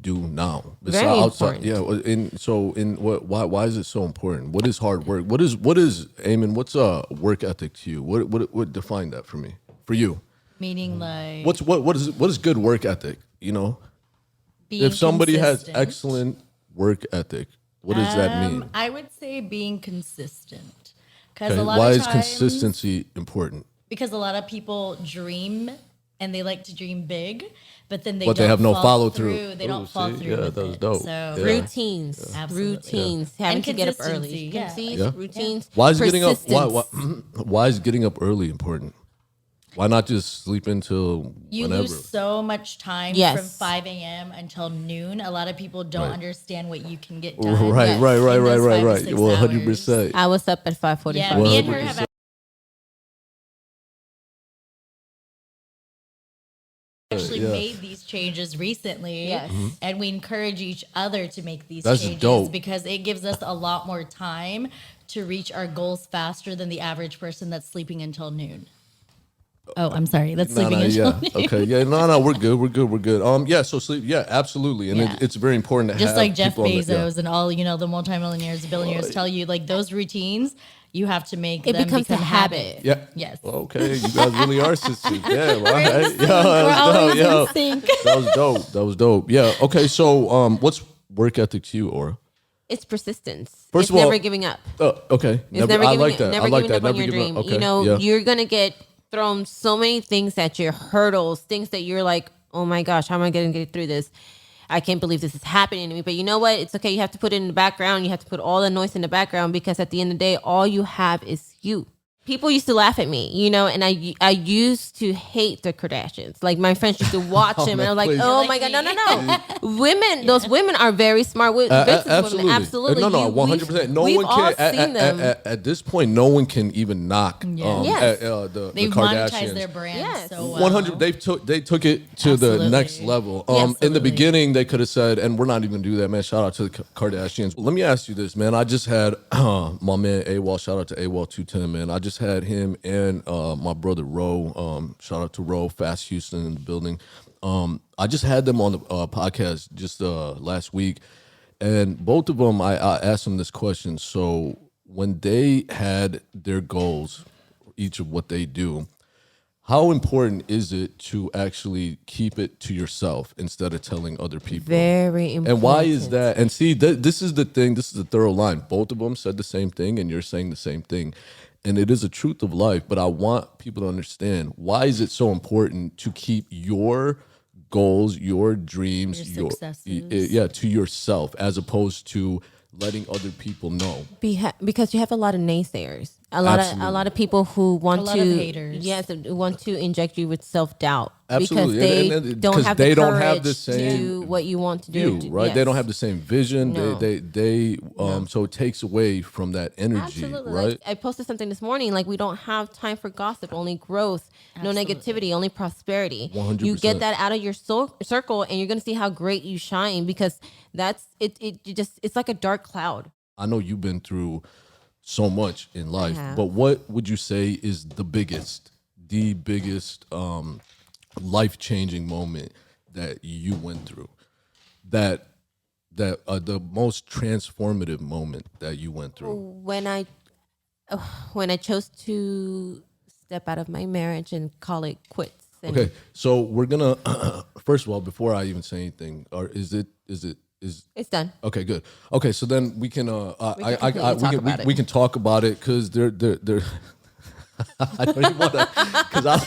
do now? Very important. Yeah. Why is it so important? What is hard work? What is Eamon? What's work ethic to you? What define that for me? For you? Meaning like what is good work ethic? being If somebody consistent. has excellent work ethic, what does that mean? I would say being consistent. Because Okay. a lot Why of is times, consistency important? Because a lot of people dream and they like to dream big, but then they But don't they have no follow follow-through. They don't follow see? through. Yeah, with that was it. dope. So Yeah. Routines, Absolutely. having And to get up early. consistency, yeah. Consistency, routines. Why is getting up? persistence. Why is getting up early important? Why not just sleep until you whenever? lose so much time Yes. from 5 a.m. until noon. A lot of people don't Right. understand what you can get done. Right. in those 5 to 6 Well, hours. 100%. I was up at 5:45. Yeah, me and her 100%. have actually made these changes recently. Yes. And we encourage each other to make these That's changes dope. because it gives us a lot more time to reach our goals faster than the average person that's sleeping until noon. Oh, I'm sorry. That's sleeping until noon. Okay, yeah, no, we're good. Yeah, so sleep, yeah, absolutely, and it's very important to just have like Jeff people Bezos and all the multimillionaires, billionaires tell you like those routines. You have to make It them becomes become a habit. Yeah. Yes. Okay, you guys really are sisters. Yeah, all right. That was dope. Yeah. Okay, so what's work ethic to you, Aura? It's persistence. First it's of all, never giving up. Okay. It's never I giving, like that. Never I like giving that. up on Never your giving dream. up. Okay. You're gonna get thrown so many things at you, hurdles, things that you're like, oh my gosh, how am I gonna get through this? I can't believe this is happening to me. But you know what? It's okay. You have to put it in the background. You have to put all the noise in the background because at the end of the day, all you have is you. People used to laugh at me, and I used to hate the Kardashians. Like my friends used to watch them, and I was like, "Oh my god, no!" Women, those women are very smart. Absolutely, absolutely. No, 100%. No one can. At this point, no one can even knock. They've the Kardashians. monetized their brand so well. 100. They took it to the next level. In the beginning, they could have said, and we're not even gonna do that, man. Shout out to the Kardashians. Let me ask you this, man. I just had my man AWOL. Shout out to AWOL 210, man. I just had him and my brother Ro. Shout out to Ro, Fast Houston in the building. I just had them on the podcast just last week, and both of them, I asked them this question. So when they had their goals, each of what they do, how important is it to actually keep it to yourself instead of telling other people? Very important. And why is that? And see, this is the thing. This is the thorough line. Both of them said the same thing, and you're saying the same thing. And it is a truth of life, but I want people to understand, why is it so important to keep your goals, your dreams, your successes, to yourself, as opposed to letting other people know? Because you have a lot of naysayers, a lot of people who want lot of haters. Yes, who want to inject you with self-doubt. Absolutely. Because they don't have the courage the same to do what you want to do. Right? Yes. They don't have the same vision. No. So it takes away from that energy, Absolutely. right? Like, I posted something this morning, like we don't have time for gossip, only growth, no negativity, only prosperity. 100%. You get that out of your circle and you're going to see how great you shine, because that's it. It's like a dark cloud. I know you've been through so much in life, but what would you say is the biggest life-changing moment that you went through, that the most transformative moment that you went through? When I chose to step out of my marriage and call it quits. Okay, so we're gonna first of all, before I even say anything, it's done. Okay, good. Okay, so then we can we can talk about it, because they're I don't even want to, because I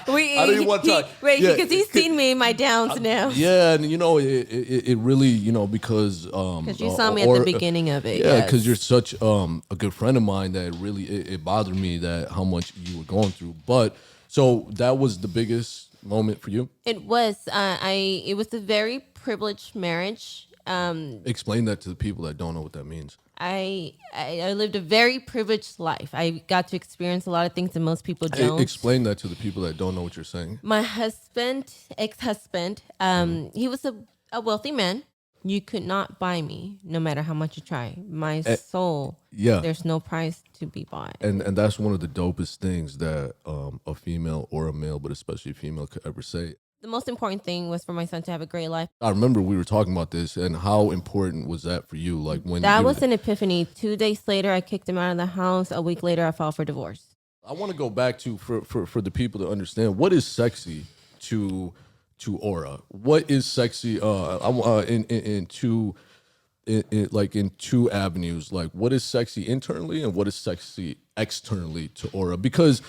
don't even want to talk. Because he's seen me in my downs now. Yeah, and it really, because you saw me at the beginning of it. Yeah, because you're such a good friend of mine that really it bothered me that how much you were going through. But so that was the biggest moment for you? It was. It was a very privileged marriage. Explain that to the people that don't know what that means. I lived a very privileged life. I got to experience a lot of things that most people don't. Explain that to the people that don't know what you're saying. My ex-husband, he was a wealthy man. You could not buy me, no matter how much you try. My soul, there's no price to be bought. And that's one of the dopest things that a female or a male, but especially a female, could ever say. The most important thing was for my son to have a great life. I remember we were talking about this, and how important was that for you? Like when that was an epiphany. 2 days later, I kicked him out of the house. A week later, I filed for divorce. I want to go back to for the people to understand, what is sexy to Aura. What is sexy? In two avenues. Like, what is sexy internally and what is sexy externally to Aura? Because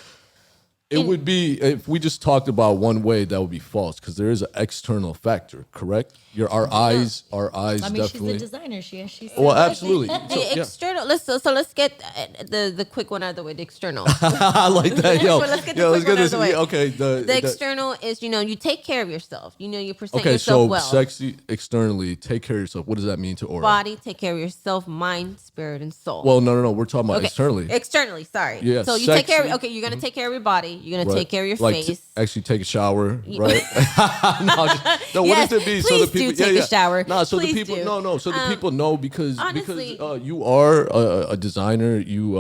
it would be, if we just talked about one way, that would be false, because there is an external factor, correct? Our eyes I mean, definitely. she's the designer. She's well, absolutely. The external. Let's get the quick one out of the way. The external. I like that. Let's get the way. Okay. The external is, you take care of yourself. You present okay, yourself so well. sexy externally, take care of yourself. What does that mean to Aura? Body, take care of yourself. Mind, spirit, and soul. Well, no. We're talking about externally. Externally, sorry. Yeah, so you take care of, you're going to take care of your body. You're gonna take care of your like face. Actually take a shower, right? No, Yes, what does it mean? please do take a shower. No, so Please the people, do. so the people know because honestly, you are a designer, you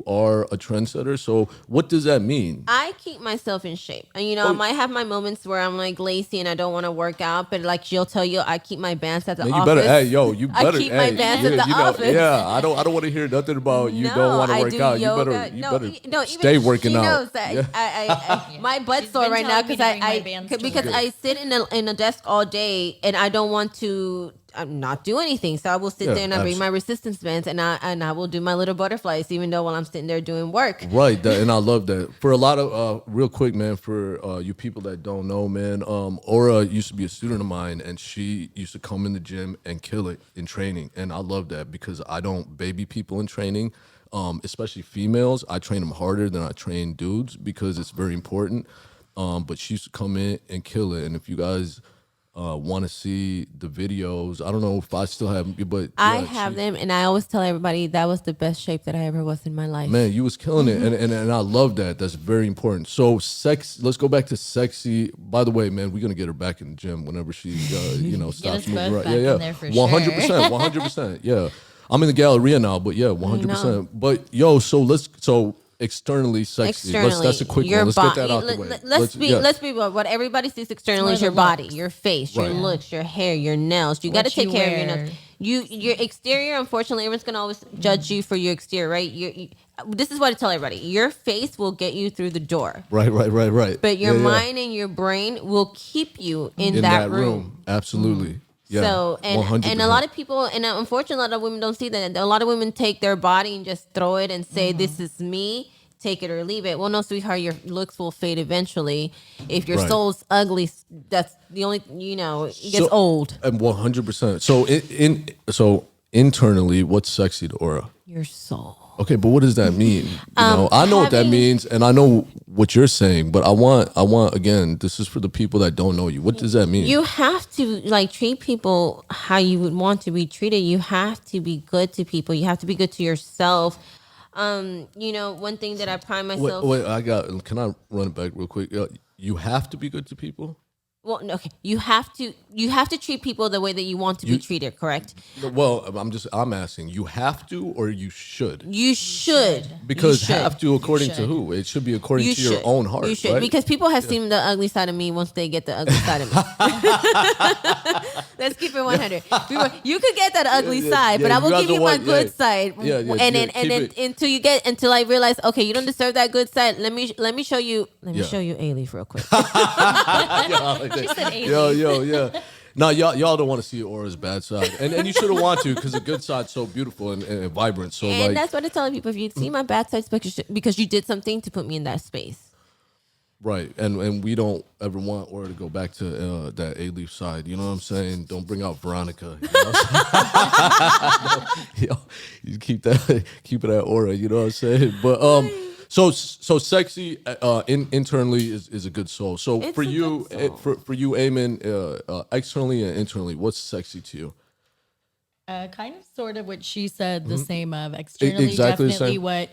are a trendsetter. So what does that mean? I keep myself in shape, and I might have my moments where I'm like lazy and I don't want to work out, but like she'll tell you, I keep my bands at the office. You better, hey, yo, you better. I keep my bands at the office. Yeah, I don't want to hear nothing about you don't want to work out. Yoga. You better stay working she out. Knows that my butt's sore right now because I sit in a desk all day and I don't want to not do anything. So I will sit there and I bring my resistance bands and I will do my little butterflies even though while I'm sitting there doing work. Right, and I love that. For a lot of real quick, man, for you people that don't know, man, Aura used to be a student of mine and she used to come in the gym and kill it in training. And I love that because I don't baby people in training. Especially females, I train them harder than I train dudes because it's very important. But she used to come in and kill it. And if you guys want to see the videos, I don't know if I still have them, but I have them, and I always tell everybody that was the best shape that I ever was in my life. Man, you was killing it, and I love that. That's very important. So let's go back to sexy. By the way, man, we're gonna get her back in the gym whenever she stops moving around. Yeah, 100%, 100%. Yeah. I'm in the Galleria now, but yeah, 100%. But yo, so externally sexy. That's a quick one. Let's get that out the way. Let's be real. What everybody sees externally is your body, your face, your looks, your hair, your nails. You got to take care of your nails. Your exterior, unfortunately, everyone's gonna always judge you for your exterior, right? This is what I tell everybody: your face will get you through the door. Right. But your mind and your brain will keep you in that room. Absolutely. Yeah, so and a lot of people, and unfortunately a lot of women don't see that. A lot of women take their body and just throw it and say, "This is me. Take it or leave it." Well, no, sweetheart, your looks will fade eventually. If your soul's ugly, that's the only it gets old. And 100%. So internally, what's sexy to Aura? Your soul. Okay, but what does that mean? I know what that means, and I know what you're saying, but I want again, this is for the people that don't know you. What does that mean? You have to treat people how you would want to be treated. You have to be good to people. You have to be good to yourself. One thing that I pride myself. Wait, can I run it back real quick? You have to be good to people? Well, okay. You have to treat people the way that you want to be treated, correct? Well, I'm asking, you have to or you should? You should. Because have to according to who? It should be according to your own heart. You should. Right? Because people have seen the ugly side of me once they get the ugly side of me. Let's keep it 100. You could get that ugly side, but I will give you my good side. Until I realize, okay, you don't deserve that good side. Let me show you A-Leaf real quick. She said Yo. No, y'all don't want to see Aura's bad side, and you shouldn't want to because the good side's so beautiful and vibrant. So that's what I tell people: if you see my bad side, because you did something to put me in that space. Right, and we don't ever want Aura to go back to that A-Leaf side. You know what I'm saying? Don't bring out Veronica. You know what I'm saying? You keep it at Aura. You know what I'm saying? But So sexy internally is a good soul. So it's for you, Eamon, externally and internally, what's sexy to you? Kind of, sort of what she said. The same of externally, exactly definitely what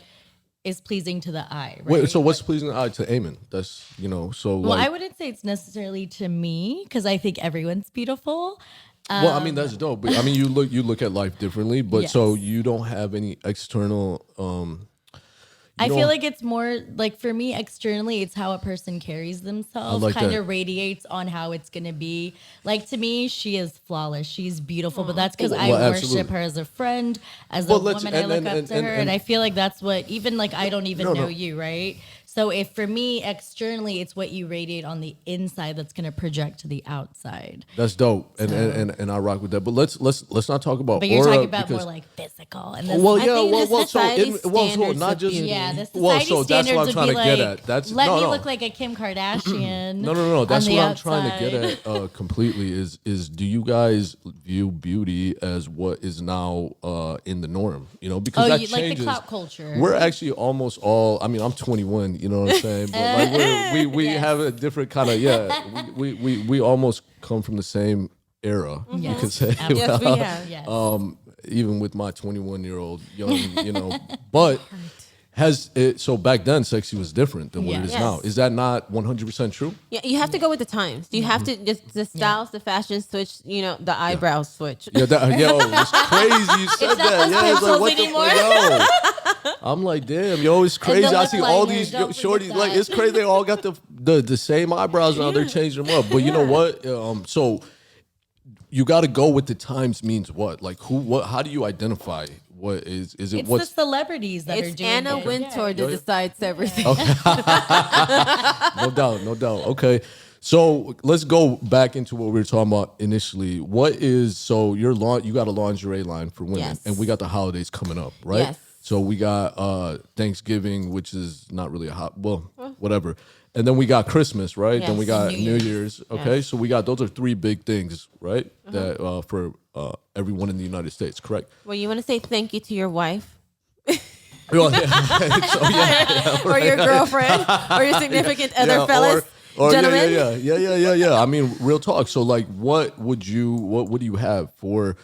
is pleasing to the eye. Right? Wait, so what's pleasing to the eye to Eamon? That's so. Well, I wouldn't say it's necessarily to me because I think everyone's beautiful. Well, I mean that's dope. But I mean you look at life differently, but so you don't have any external. I feel like it's more like for me externally, it's how a person carries themselves, like kind of radiates on how it's going to be. Like to me, she is flawless. She's beautiful, but that's because I worship her as a friend, as a woman. I look up to her, and I feel like that's what even like I don't even know you, right? So if for me externally, it's what you radiate on the inside that's going to project to the outside. That's dope, and I rock with that. But let's not talk about. But you're talking about more like physical, and this, so not just the society that's what I'm trying to get at. That's let me look like a Kim Kardashian. No. That's what I'm trying to get at completely. Is do you guys view beauty as what is now in the norm? Because that changes. Like the clout culture. We're actually almost all. I mean, I'm 21. You know what I'm saying? But like we have a different kind of we almost come from the same era. Yes. You could say. Yes, we have. Even with my 21-year-old young, but Has it, so back then, sexy was different than what it is Yes. now. Is that not 100% true? Yeah, you have to go with the times. You have to just the styles, the fashion switch. The eyebrows switch. Yeah, yo, it's crazy you said It's not that. those Yeah, it's like, pencils what anymore. yo. I'm like, damn, yo, it's crazy. the I lip see all liner, these don't shorties, forget like, that. it's crazy. They all got the same eyebrows now. They're changing them up. But you know what? So you got to go with the times means what? Like, how do you identify? What is it? It's What's the celebrities that are It's doing Anna it. Wintour that Yeah. decides everything. no doubt. Okay. So let's go back into what we were talking about initially. You got a lingerie line for women, Yes. and we got the holidays coming up, right? Yes. So we got Thanksgiving, which is not really whatever. And then we got Christmas, right? Then Yes. we got New New Year's. Year's. Okay, Yes. so we got those are three big things, right? That for everyone in the United States, correct? Well, you want to say thank you to your wife Well, yeah, or your girlfriend or your significant other, fellas, gentlemen. Yeah. I mean, real talk. So, like, what do you have for,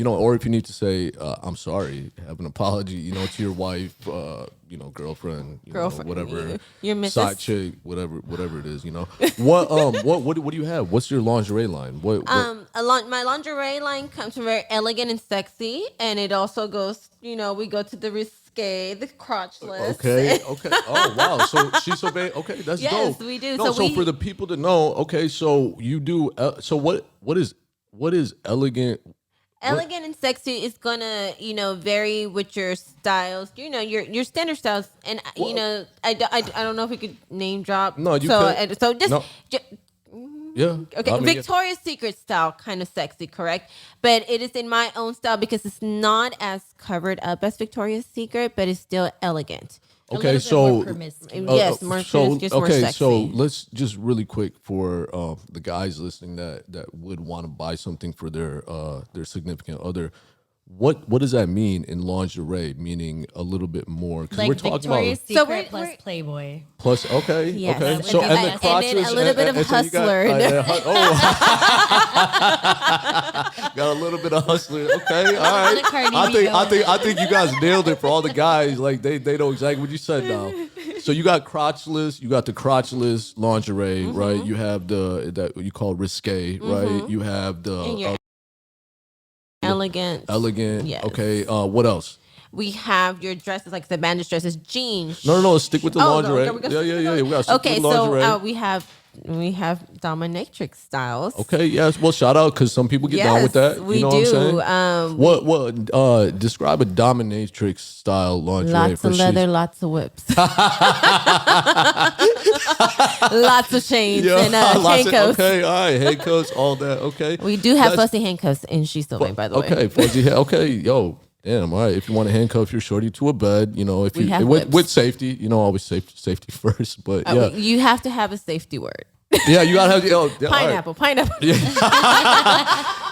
or if you need to say, I'm sorry, have an apology, to your wife, girlfriend, Girlfriend, whatever, your missus. side chick, whatever it is, what do you have? What's your lingerie line? What? My lingerie line comes from very elegant and sexy, and it also goes. We go to the risque, the crotchless. Okay. Oh wow. So she's so big. Okay, that's Yes, dope. we do. No, So for the people to know, okay, so you do. So what is elegant? Elegant and sexy is gonna, vary with your styles. Your standard styles, and I don't know if we could name drop. No, you so, could. So just. No. Yeah. Okay, I mean, Victoria's Secret style, kind of sexy, correct? But it is in my own style because it's not as covered up as Victoria's Secret, but it's still elegant. A Okay, little bit so more promiscuous. Yes, more just more okay, sexy. so let's just really quick for the guys listening that would want to buy something for their significant other. What does that mean in lingerie? Meaning a little bit more because Like we're talking Victoria's about Secret we're- plus we're- Playboy. plus. Okay, Yes. okay. And So then- and the and then crotchless a little bit of so you got- hustler. got a little bit of hustler. Okay, all right. Let Cardi I B think go. I think you guys nailed it for all the guys. Like they know exactly what you said now. So you got crotchless, you got the crotchless lingerie, right? You have that you call risque, right? You have And your the elegant. elegant. Yes. Okay, what else? We have your dresses, like the bandage dresses, jeans. No, let's stick with the Oh, lingerie. okay, we gotta stick with Yeah. We got stick Okay, with the so lingerie. we have dominatrix styles. Okay, yes. Well, shout out because some people get down with that. we You know do. what I'm saying? What describe a dominatrix style lingerie Lots for of leather, she's- lots of whips, lots of chains and lots of- handcuffs. okay, all right, handcuffs, all that. Okay, We do have That's- fussy handcuffs in She's So Vain, by the way. Okay, fuzzy. Okay, yo, damn. All right, if you want to handcuff your shorty to a bed, if We you have with whips. safety, always safety first. But yeah, You have to have a safety word. yeah, you gotta have yeah, all right. Pineapple.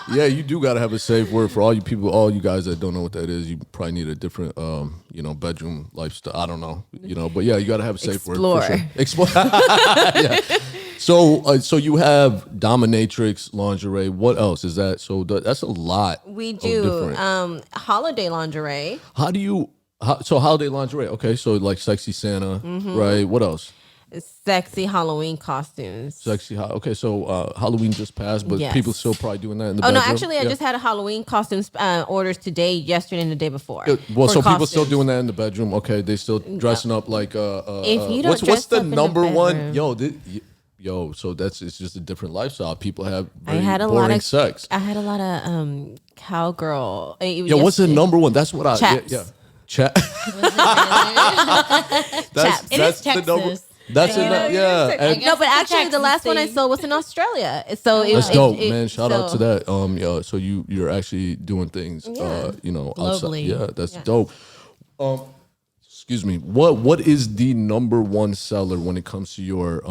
Yeah, you do gotta have a safe word for all you people, all you guys that don't know what that is. You probably need a different, bedroom lifestyle. I don't know, but yeah, you gotta have a safe word. For sure. Explore. Yeah. So you have dominatrix lingerie. What else is that? So that's a lot. We of do different- holiday lingerie. How do you? So holiday lingerie. Okay, so like sexy Santa, right? What else? Sexy Halloween costumes. Sexy. Okay, so Halloween just passed, but Yes. people still probably doing that in the Oh no! bedroom? Actually, I Yeah. just had a Halloween costumes orders today, yesterday, and the day before. Well, for so people still costumes. doing that in the bedroom. Okay, they still dressing up like If you don't what's dress the up in the number one? bedroom- Yo, so it's just a different lifestyle. People have I very had a boring lot of sex. I had a lot of cowgirl. Yo, what's the number one? That's what I Chaps. yeah. Chat. Chaps. It is the number. Texas. That's yeah. And No, but It's a actually, the Texas last one I thing. saw was in Australia. So that's dope, man. Shout out to so- that. Yeah. So you're actually doing things. Yeah. Outside. Globally. Yeah, that's Yeah. dope. Excuse me. What is the number one seller when it comes to your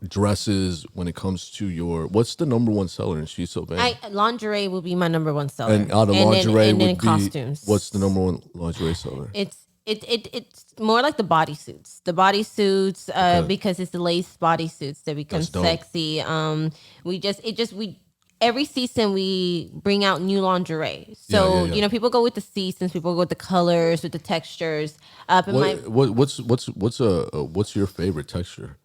dresses? When it comes to your what's the number one seller in She's So Vain? Lingerie will be my number one seller. And out of then- lingerie and then would be costumes. what's the number one lingerie seller? It's more like the bodysuits. The bodysuits, because it's the lace bodysuits that become That's dope. sexy. every season we bring out new lingerie. So you know, people go with the seasons, people go with the colors, with the textures. What's your favorite texture?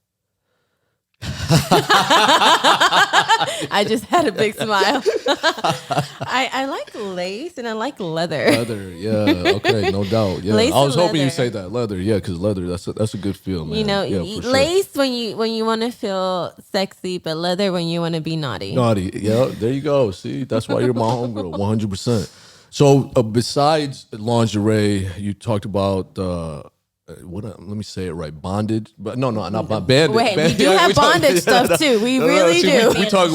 I just had a big smile. I like lace and I like leather. Leather, yeah, okay, no doubt. Yeah, Lace I was and hoping you leather. say that leather. Yeah, because leather, that's a good feel, man. You know, yeah, for sure. lace when you want to feel sexy, but leather when you want to be naughty. Naughty, yeah. There you go. See, that's why you're my homegirl, 100%. So besides lingerie, you talked about let me say it right, bondage, but no, not bandage. Wait, we do have bondage stuff too. We really do. We talk.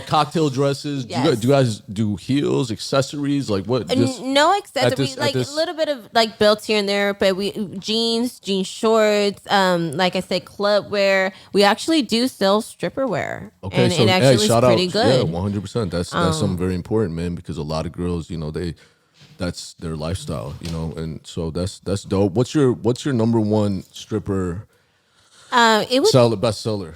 Cocktail dresses. Yes. Do you guys do heels, accessories? Like what? Just No accessories, at like this- a little bit of like belts here and there, but we jean shorts, like I said, club wear. We actually do sell stripper wear. Okay, and so it actually shout is pretty out, good. yeah, 100%. That's something very important, man, because a lot of girls, you know, that's their lifestyle, you know, and so that's dope. What's your number one stripper It was best seller?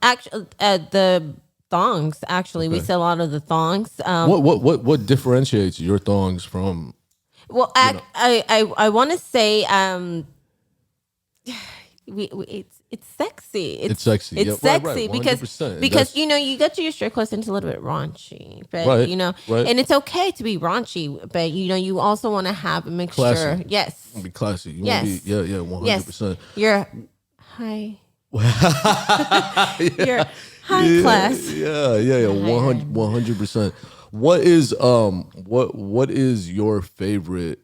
actually the thongs. Actually, we sell a lot of the thongs. What differentiates your thongs from? Well, I want to say it's sexy. It's sexy. It's Yeah, right, sexy right, 100%. because you know you get to your strip clubs and it's a little bit raunchy, but Right, you know, right. and it's okay to be raunchy, but you know you also want to have a mixture. Classy. Yes. Be classy. You Yes. want to be 100%. You're high. You're high class. Yeah, 100%. What is your favorite?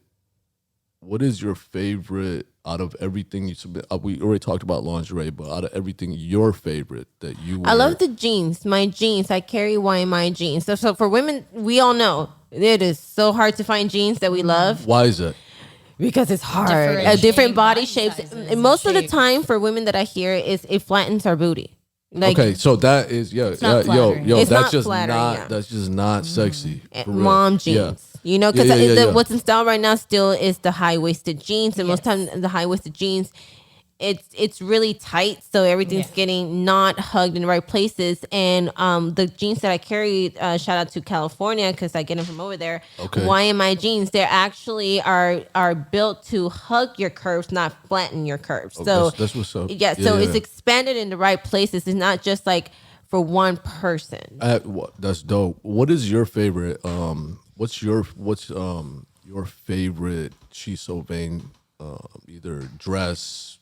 What is your favorite out of everything you submit? We already talked about lingerie, but out of everything, your favorite that you wear? I love the jeans. My jeans. I carry YMI jeans. So for women, we all know it is so hard to find jeans that we love. Why is that? Because it's hard. Differentiating Different body body shapes. sizes And and most of the shapes. time for women that I hear is it flattens our booty. Like Okay, so that is not yo, flattering. It's that's not just flattering, not yeah. that's just not sexy. for real. mom jeans. Yeah. You know, because Yeah. what's in style right now still is the high waisted jeans, and most Yes. times the high waisted jeans, it's really tight, so everything's Yeah. getting not hugged in the right places. And the jeans that I carry, shout out to California because I get them from over there. Okay. YMI jeans, they actually are built to hug your curves, not flatten your curves. So that's what's up. Yeah, so it's expanded in the right places. It's not just like for one person. That's dope. What is your favorite? What's your favorite She's So Vain? Either dress.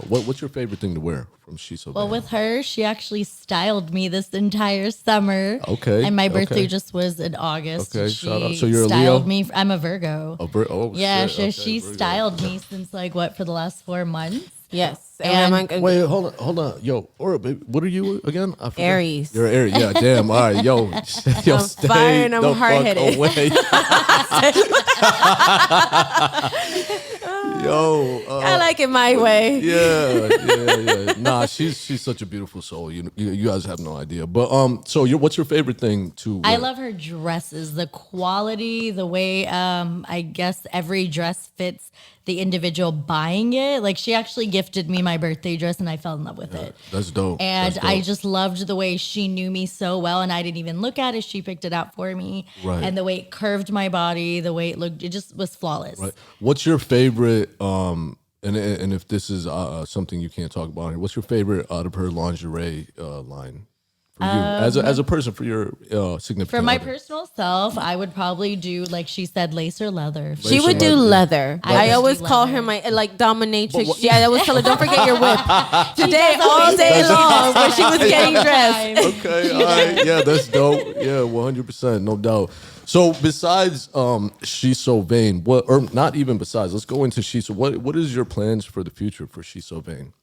What's your favorite thing to wear from She's So Vain? Well, with her, she actually styled me this entire summer. Okay, And my birthday okay. just was in August. Okay, and shout out. she So you're a styled Leo? me. I'm a Virgo. Yeah, shit. she Virgo. styled me since like for the last 4 months. Yes. And- Wait, hold on. Yo, Aura, baby, what are you again? I forgot. Aries. You're Aries. Yeah, damn. All right, yo, I'm stay fire and I'm the fuck hard-headed. away. Yo, I like it my way. yeah. Nah, she's such a beautiful soul. You guys have no idea. But so what's your favorite thing to wear? I love her dresses, the quality, the way I guess every dress fits the individual buying it. Like she actually gifted me my birthday dress and I fell in love with it. That's dope. And That's I dope. just loved the way she knew me so well and I didn't even look at it. She picked it out for me. Right. And the way it curved my body, the way it looked, it just was flawless. Right. What's your favorite? And if this is something you can't talk about here, what's your favorite out of her lingerie line for you as a person for your significant? For my other? personal self, I would probably do, like she said, lace or leather. She would do leather. I always call her my like dominatrix. I always tell her, don't forget your whip. Today, all day long, when she was getting dressed. Okay, all right, yeah, that's dope. Yeah, 100%, no doubt. So besides She's So Vain, or not even besides, let's go into She's So. What is your plans for the future for She's So Vain?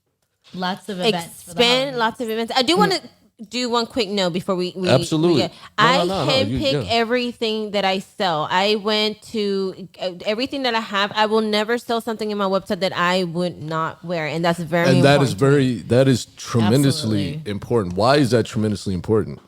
Lots of events. for the Expand holidays. lots of events. I do want to do one quick note before we Absolutely. get- No, I no, no, handpick yeah. everything that I sell. I went to everything that I have. I will never sell something in my website that I would not wear, and that's very And that important. is tremendously Absolutely. important. Why is that tremendously important?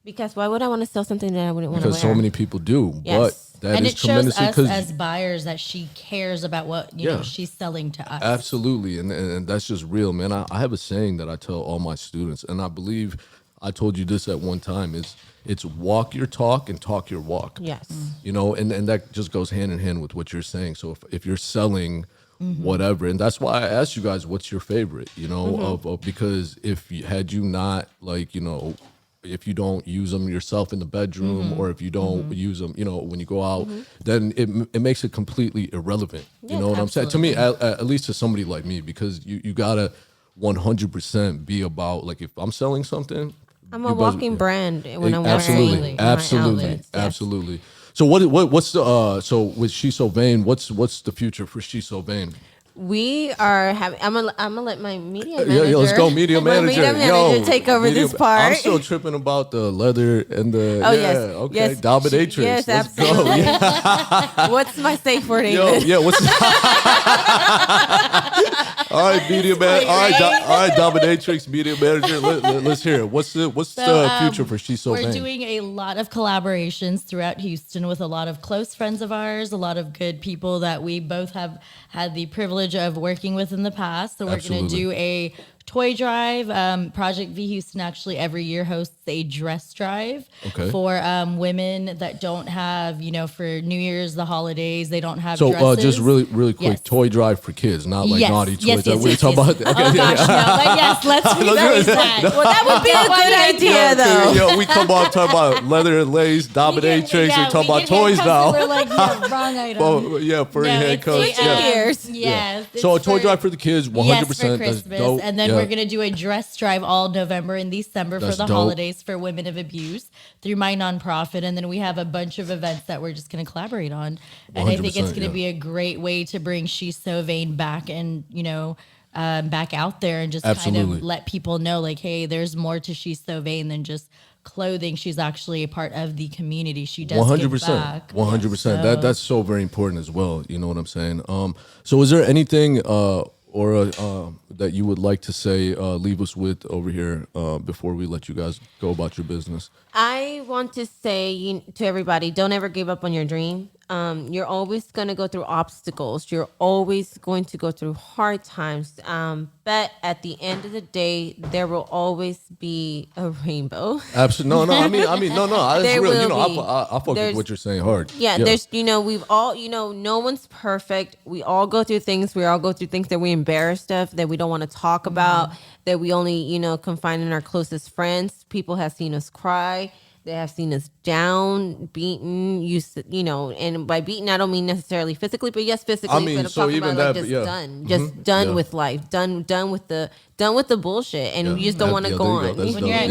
Because why would I want to sell something that I wouldn't want to wear? Because so many people do. Yes. But that And is it shows us tremendously as buyers that she cares about what you Yeah. know she's selling to us. absolutely, and that's just real, man. I have a saying that I tell all my students, and I believe I told you this at one time. It's walk your talk and talk your walk. Yes. You know, and that just goes hand in hand with what you're saying. So if you're selling whatever, and that's why I asked you guys, what's your favorite? You know, because if you had you not like, you know, if you don't use them yourself in the bedroom or if you don't use them, you know, when you go out, then it makes it completely irrelevant. You know what I'm saying? To me, at least to somebody like me, because you gotta 100% be about, like, if I'm selling something, I'm a walking brand when I'm absolutely, wearing absolutely, my outfits, absolutely. So what's the so with She's So Vain? What's the future for She's So Vain? We are having. I'm gonna let my media manager. Yeah, let's go, media my manager. media manager take over this part. I'm still tripping about the leather and the. Oh, yeah, yes, okay, yes, dominatrix. yes, Let's absolutely. go. Yeah. What's my safe word? Yo, Even? yeah. What's all right, media man. All right, dominatrix, media manager. Let's hear it. What's the future for She's So Vain? We're doing a lot of collaborations throughout Houston with a lot of close friends of ours, a lot of good people that we both have had the privilege of working with in the past. So we're going to do a toy drive. Project V Houston actually every year hosts a dress drive for women that don't have, you know, for New Year's, the holidays, they don't have so dresses. just really quick, toy drive for kids, not like naughty toys. We're talking about. Okay, oh gosh, no, but yes, let's rephrase that. Well, that would be a good idea, though. Yeah, we come on talking about leather and lace, dominatrix. We're talking about toys now. We're like, yeah, wrong item. Oh, yeah, furry handcuffs. Years. Yes. So a toy drive for the kids, 100%. Yes, for Christmas. That's dope. And then we're going to do a dress drive all November and December for the holidays for women of abuse through my nonprofit. And then we have a bunch of events that we're just going to collaborate on. And I think it's going to be a great way to bring She's So Vain back and, you know, back out there and just kind of let people know, like, hey, there's more to She's So Vain than just clothing. She's actually a part of the community. She does 100%, give back. 100%. That's so very important as well. You know what I'm saying? So is there anything or that you would like to say, leave us with over here before we let you guys go about your business? I want to say to everybody, don't ever give up on your dream. You're always going to go through obstacles. You're always going to go through hard times. But at the end of the day, there will always be a rainbow. Absolutely. No. I mean, no. That's real. You know, be. I fuck with what you're saying hard. Yeah, there's, you know, we've all, you know, no one's perfect. We all go through things. We all go through things that we embarrassed of, that we don't want to talk about, that we only, you know, confine in our closest friends. People have seen us cry. They have seen us down, beaten, you know, and by beaten, I don't mean necessarily physically, but yes, physically. I mean, but I'm so talking even about that, like just done with life, done with the bullshit, and you just don't want to go on. When you're at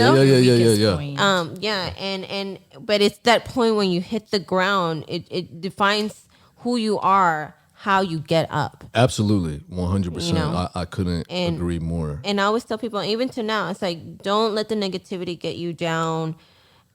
Yeah. And but it's that point when you hit the ground, it defines who you are, how you get up. Absolutely, 100%. You know? I couldn't agree more. And I always tell people, even to now, it's like, don't let the negativity get you down.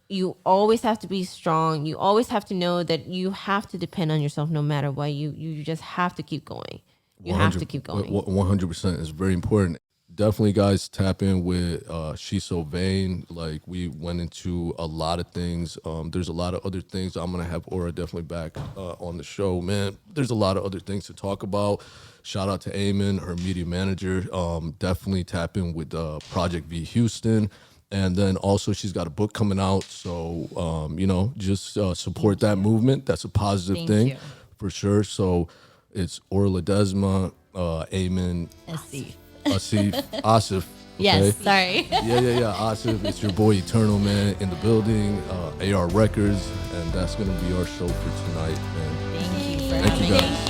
You always have to be strong. You always have to know that you have to depend on yourself no matter what. You just have to keep going. You have to keep going. 100% is very important. Definitely, guys, tap in with She's So Vain. Like, we went into a lot of things. There's a lot of other things. I'm going to have Aura definitely back on the show, man. There's a lot of other things to talk about. Shout out to Eamon, her media manager. Definitely tap in with Project V Houston. And then also she's got a book coming out. So, you know, just support that movement. That's a positive thing for sure. So it's Aura Ledesma, Eamon, Asif. Okay? Yes, sorry. Yeah. Asif, it's your boy Eternal, man, in the building, AR Records. And that's going to be our show for tonight, man. Thank you for Thank you, having guys. me.